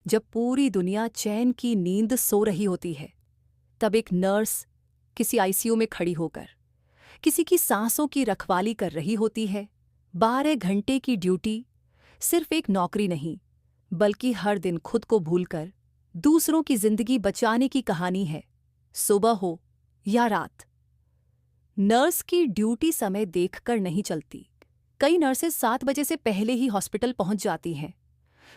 जब पूरी दुनिया चैन की नींद सो रही होती है, तब एक नर्स किसी आईसीयू में खड़ी होकर किसी की सांसों की रखवाली कर रही होती है। 12 घंटे की ड्यूटी सिर्फ एक नौकरी नहीं, बल्कि हर दिन खुद को भूलकर दूसरों की जिंदगी बचाने की कहानी है। सुबह हो या रात, नर्स की ड्यूटी समय देखकर नहीं चलती। कई नर्सेज 7 बजे से पहले ही हॉस्पिटल पहुंच जाती हैं।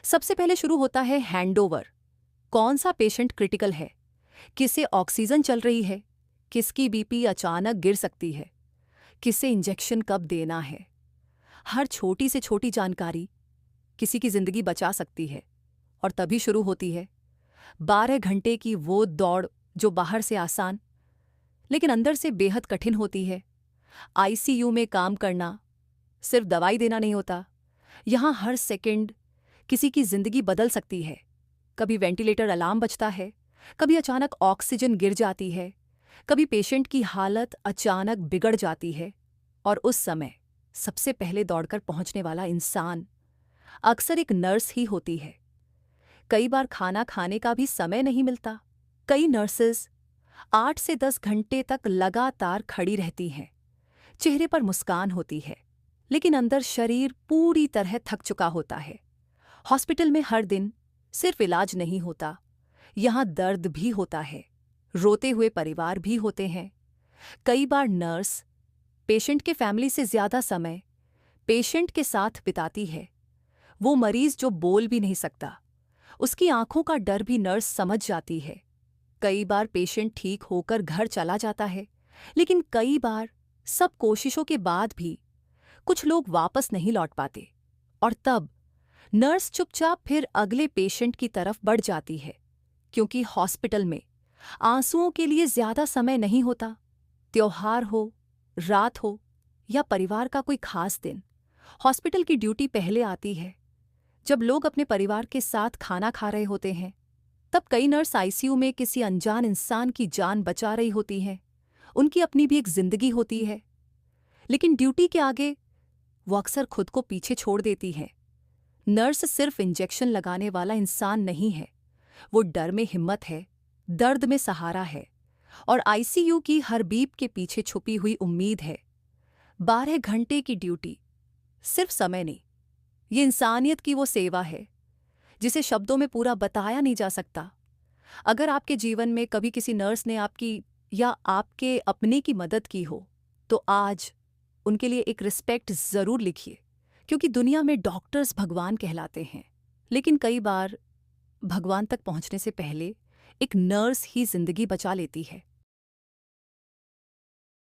सबसे पहले शुरू होता है हैंडओवर। कौन सा पेशेंट क्रिटिकल है, किसे ऑक्सीजन चल रही है, किसकी बीपी अचानक गिर सकती है, किसे इंजेक्शन कब देना है। हर छोटी से छोटी जानकारी किसी की जिंदगी बचा सकती है। और तभी शुरू होती है 12 घंटे की वो दौड़ जो बाहर से आसान लेकिन अंदर से बेहद कठिन होती है। आईसीयू में काम करना सिर्फ दवाई देना नहीं होता। यहाँ हर सेकंड किसी की जिंदगी बदल सकती है। कभी वेंटिलेटर अलार्म बजता है, कभी अचानक ऑक्सीजन गिर जाती है, कभी पेशेंट की हालत अचानक बिगड़ जाती है। और उस समय सबसे पहले दौड़कर पहुंचने वाला इंसान अक्सर एक नर्स ही होती है। कई बार खाना खाने का भी समय नहीं मिलता। कई नर्सेज 8 से 10 घंटे तक लगातार खड़ी रहती हैं। चेहरे पर मुस्कान होती है, लेकिन अंदर शरीर पूरी तरह थक चुका होता है। हॉस्पिटल में हर दिन सिर्फ इलाज नहीं होता, यहाँ दर्द भी होता है, रोते हुए परिवार भी होते हैं। कई बार नर्स पेशेंट के फैमिली से ज्यादा समय पेशेंट के साथ बिताती है। वो मरीज जो बोल भी नहीं सकता, उसकी आंखों का डर भी नर्स समझ जाती है। कई बार पेशेंट ठीक होकर घर चला जाता है, लेकिन कई बार सब कोशिशों के बाद भी कुछ लोग वापस नहीं लौट पाते। और तब नर्स चुपचाप फिर अगले पेशेंट की तरफ बढ़ जाती है, क्योंकि हॉस्पिटल में आंसुओं के लिए ज्यादा समय नहीं होता। त्योहार हो, रात हो या परिवार का कोई खास दिन, हॉस्पिटल की ड्यूटी पहले आती है। जब लोग अपने परिवार के साथ खाना खा रहे होते हैं, तब कई नर्स आईसीयू में किसी अनजान इंसान की जान बचा रही होती हैं। उनकी अपनी भी एक जिंदगी होती है, लेकिन ड्यूटी के आगे वो अक्सर खुद को पीछे छोड़ देती है। नर्स सिर्फ इंजेक्शन लगाने वाला इंसान नहीं है, वो डर में हिम्मत है, दर्द में सहारा है, और आईसीयू की हर बीप के पीछे छुपी हुई उम्मीद है। 12 घंटे की ड्यूटी सिर्फ समय नहीं, ये इंसानियत की वो सेवा है जिसे शब्दों में पूरा बताया नहीं जा सकता। अगर आपके जीवन में कभी किसी नर्स ने आपकी या आपके अपने की मदद की हो, तो आज उनके लिए एक रिस्पेक्ट जरूर लिखिए, क्योंकि दुनिया में डॉक्टर्स भगवान कहलाते हैं, लेकिन कई बार भगवान तक पहुंचने से पहले एक नर्स ही जिंदगी बचा लेती है।